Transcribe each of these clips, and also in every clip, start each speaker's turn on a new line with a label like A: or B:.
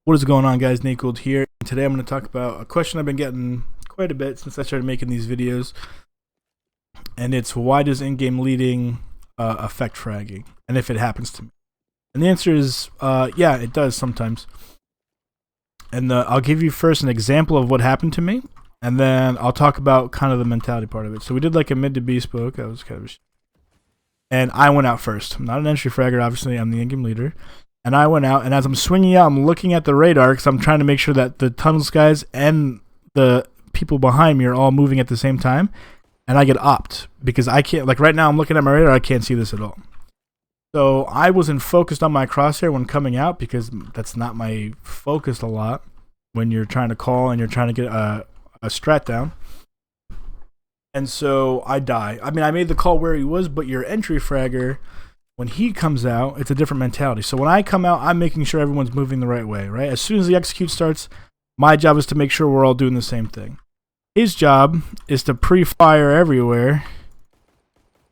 A: What is going on, guys? Nate Gould here. Today I'm going to talk about a question I've been getting quite a bit since I started making these videos, and it's why does in-game leading affect fragging, and if it happens to me. And the answer is, yeah, it does sometimes. And I'll give you first an example of what happened to me, and then I'll talk about kind of the mentality part of it. So we did like a mid to B spoke. That was kind of and I went out first. I'm not an entry fragger, obviously. I'm the in-game leader. And I went out, and as I'm swinging out, I'm looking at the radar because I'm trying to make sure that the tunnels guys and the people behind me are all moving at the same time. And I get opt because I can't, like right now I'm looking at my radar, I can't see this at all. So I wasn't focused on my crosshair when coming out because that's not my focus a lot when you're trying to call and you're trying to get a strat down. And so I die. I mean, I made the call where he was, but your entry fragger, when he comes out, it's a different mentality. So when I come out, I'm making sure everyone's moving the right way, right? As soon as the execute starts, my job is to make sure we're all doing the same thing. His job is to pre-fire everywhere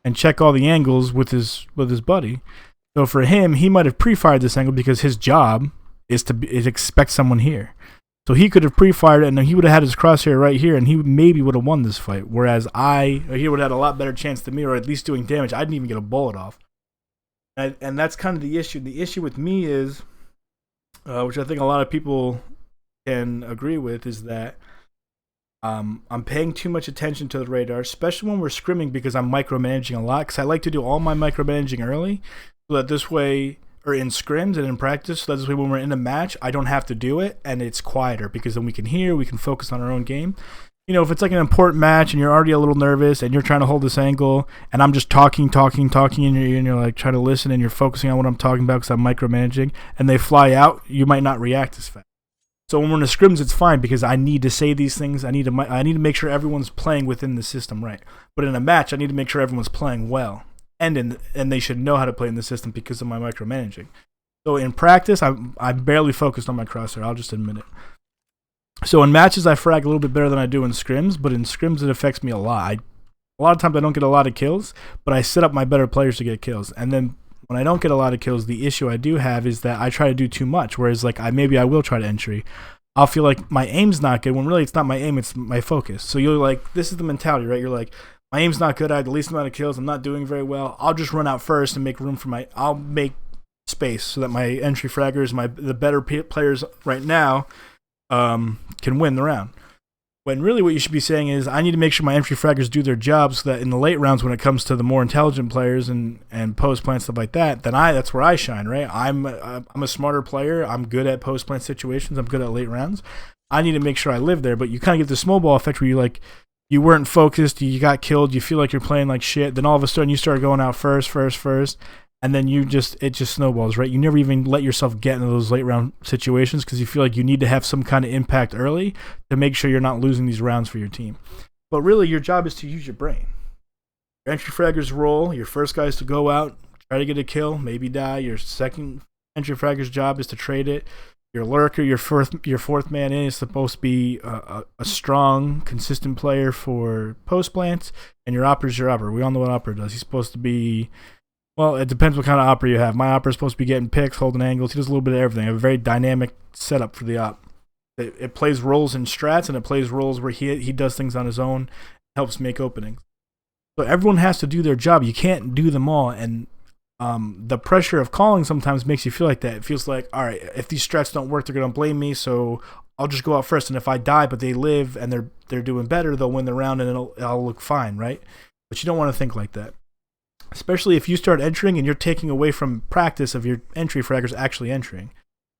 A: and check all the angles with his buddy. So for him, he might have pre-fired this angle because his job is to expect someone here. So he could have pre-fired it, and he would have had his crosshair right here, and he maybe would have won this fight. Whereas he would have had a lot better chance than me, or at least doing damage. I didn't even get a bullet off. And that's kind of the issue. The issue with me is, which I think a lot of people can agree with, is that I'm paying too much attention to the radar, especially when we're scrimming, because I'm micromanaging a lot. Because I like to do all my micromanaging early, so that this way, or in scrims and in practice, so that this way when we're in a match, I don't have to do it, and it's quieter, because then we can hear, we can focus on our own game. You know, if it's like an important match and you're already a little nervous and you're trying to hold this angle and I'm just talking in your ear and you're like trying to listen and you're focusing on what I'm talking about because I'm micromanaging and they fly out, you might not react as fast. So when we're in the scrims, it's fine because I need to say these things. I need to make sure everyone's playing within the system right. But in a match, I need to make sure everyone's playing well. And they should know how to play in the system because of my micromanaging. So in practice, I'm barely focused on my crosshair. I'll just admit it. So in matches, I frag a little bit better than I do in scrims, but in scrims, it affects me a lot. A lot of times, I don't get a lot of kills, but I set up my better players to get kills. And then when I don't get a lot of kills, the issue I do have is that I try to do too much, whereas like maybe I will try to entry. I'll feel like my aim's not good, when really it's not my aim, it's my focus. So you're like, this is the mentality, right? You're like, my aim's not good, I had the least amount of kills, I'm not doing very well. I'll just run out first and make room for I'll make space so that my entry fraggers, the better players right now, can win the round. When really what you should be saying is, I need to make sure my entry fraggers do their job so that in the late rounds when it comes to the more intelligent players and post plant stuff like that, then that's where I shine, right? I'm a smarter player. I'm good at post plant situations. I'm good at late rounds. I need to make sure I live there, but you kind of get the snowball effect where you weren't focused, you got killed, you feel like you're playing like shit, then all of a sudden you start going out first, and then it just snowballs, right? You never even let yourself get into those late round situations because you feel like you need to have some kind of impact early to make sure you're not losing these rounds for your team. But really, your job is to use your brain. Your entry fragger's role, your first guy is to go out, try to get a kill, maybe die. Your second entry fragger's job is to trade it. Your lurker, your fourth man in is supposed to be a strong, consistent player for post plants, and your opera's your opera. We all know what opera does. He's supposed to be... Well, it depends what kind of opera you have. My opera is supposed to be getting picks, holding angles. He does a little bit of everything. I have a very dynamic setup for the op. It plays roles in strats, and it plays roles where he does things on his own, helps make openings. So everyone has to do their job. You can't do them all, and the pressure of calling sometimes makes you feel like that. It feels like, all right, if these strats don't work, they're going to blame me, so I'll just go out first, and if I die but they live and they're doing better, they'll win the round, and I'll look fine, right? But you don't want to think like that. Especially if you start entering and you're taking away from practice of your entry fraggers actually entering.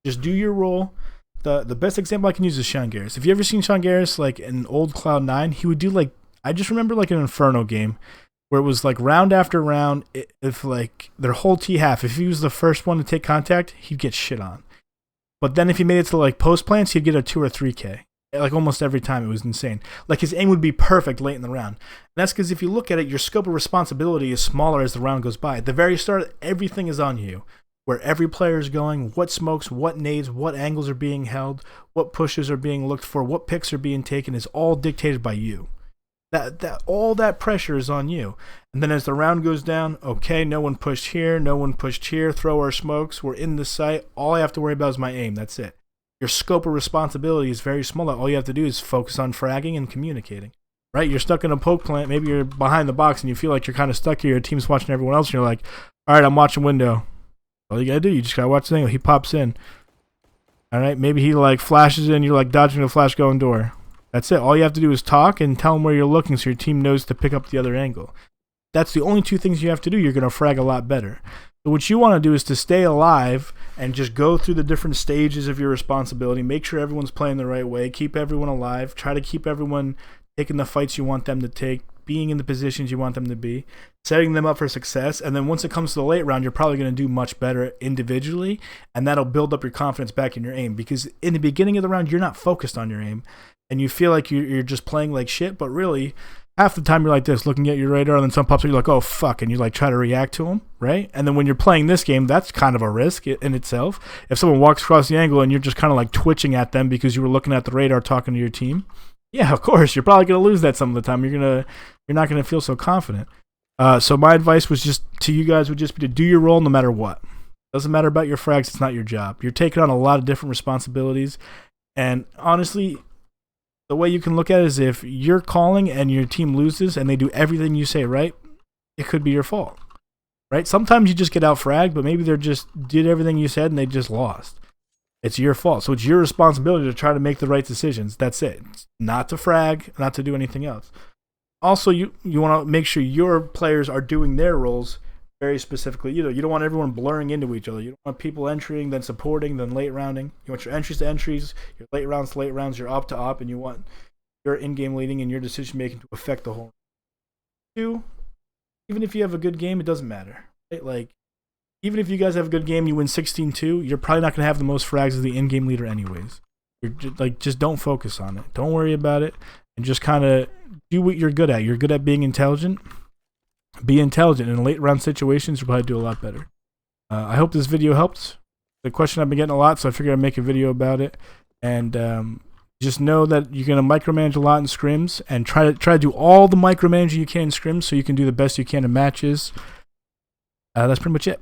A: Just do your role. The best example I can use is Sean Garris. If you ever seen Sean Garris like in old Cloud9, he would do like, I just remember like an Inferno game where it was like round after round, if like their whole T-half, if he was the first one to take contact, he'd get shit on. But then if he made it to like post plants, he'd get a 2 or 3K. Like almost every time. It was insane. Like his aim would be perfect late in the round. And that's because if you look at it, your scope of responsibility is smaller as the round goes by. At the very start, everything is on you. Where every player is going, what smokes, what nades, what angles are being held, what pushes are being looked for, what picks are being taken is all dictated by you. All that pressure is on you. And then as the round goes down, okay, no one pushed here, throw our smokes, we're in the site. All I have to worry about is my aim. That's it. your scope of responsibility is very small. All you have to do is focus on fragging and communicating. Right? You're stuck in a poke plant. Maybe you're behind the box and you feel like you're kind of stuck here. Your team's watching everyone else, and you're like, all right, I'm watching window. All you gotta do, you just gotta watch the angle. He pops in. All right, maybe he like flashes in. You're like dodging the flash going door. That's it. All you have to do is talk and tell him where you're looking, so your team knows to pick up the other angle. That's the only two things you have to do. You're gonna frag a lot better. So what you want to do is to stay alive and just go through the different stages of your responsibility. Make sure everyone's playing the right way. Keep everyone alive. Try to keep everyone taking the fights you want them to take, being in the positions you want them to be, setting them up for success. And then once it comes to the late round, you're probably going to do much better individually, and that'll build up your confidence back in your aim. Because in the beginning of the round, you're not focused on your aim, and you feel like you're just playing like shit, but really, half the time you're like this, looking at your radar, and then some pops up, you're like, oh, fuck, and you like try to react to them, right? And then when you're playing this game, that's kind of a risk in itself. If someone walks across the angle and you're just kind of like twitching at them because you were looking at the radar talking to your team, yeah, of course, you're probably going to lose that some of the time. You're not going to feel so confident. So my advice was just to you guys would just be to do your role no matter what. Doesn't matter about your frags, it's not your job. You're taking on a lot of different responsibilities, and honestly, the way you can look at it is if you're calling and your team loses and they do everything you say right, it could be your fault, right? Sometimes you just get out fragged, but maybe they just did everything you said and they just lost. It's your fault. So it's your responsibility to try to make the right decisions. That's it. It's not to frag, not to do anything else. Also, you want to make sure your players are doing their roles very specifically. You don't want everyone blurring into each other. You don't want people entering, then supporting, then late rounding. You want your entries to entries, your late rounds to late rounds, your op to op, and you want your in-game leading and your decision making to affect the whole. Two, even if you have a good game, it doesn't matter. Right? Like, even if you guys have a good game, you win 16-2, you're probably not going to have the most frags as the in-game leader anyways. Just don't focus on it. Don't worry about it, and just kind of do what you're good at. You're good at being intelligent. Be intelligent. In late round situations, you'll probably do a lot better. I hope this video helped. The question I've been getting a lot, so I figured I'd make a video about it. And just know that you're going to micromanage a lot in scrims, and try to do all the micromanaging you can in scrims so you can do the best you can in matches. That's pretty much it.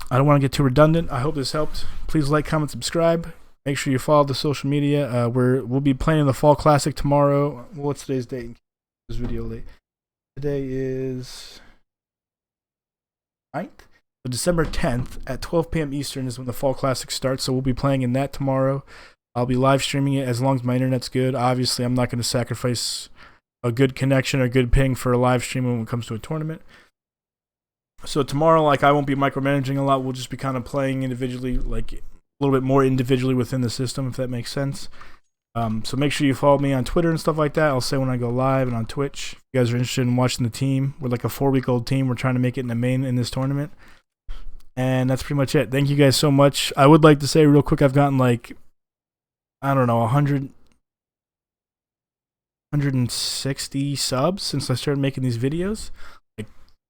A: I don't want to get too redundant. I hope this helped. Please like, comment, subscribe. Make sure you follow the social media. We'll be playing the Fall Classic tomorrow. Well, what's today's date? This video late. Today is 9th. So December 10th at 12 p.m. Eastern is when the Fall Classic starts. So we'll be playing in that tomorrow. I'll be live streaming it as long as my internet's good. Obviously, I'm not going to sacrifice a good connection or good ping for a live stream when it comes to a tournament. So tomorrow, like, I won't be micromanaging a lot. We'll just be kind of playing individually, like a little bit more individually within the system, if that makes sense. So make sure you follow me on Twitter and stuff like that. I'll say when I go live, and on Twitch. If you guys are interested in watching the team, we're like a 4-week-old team. We're trying to make it in the main in this tournament. And that's pretty much it. Thank you guys so much. I would like to say real quick, I've gotten like, I don't know, 160 subs since I started making these videos, like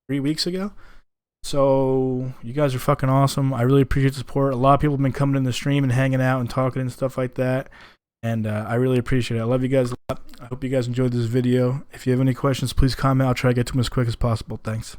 A: 3 weeks ago. So you guys are fucking awesome. I really appreciate the support. A lot of people have been coming in the stream and hanging out and talking and stuff like that. And I really appreciate it. I love you guys a lot. I hope you guys enjoyed this video. If you have any questions, please comment. I'll try to get to them as quick as possible. Thanks.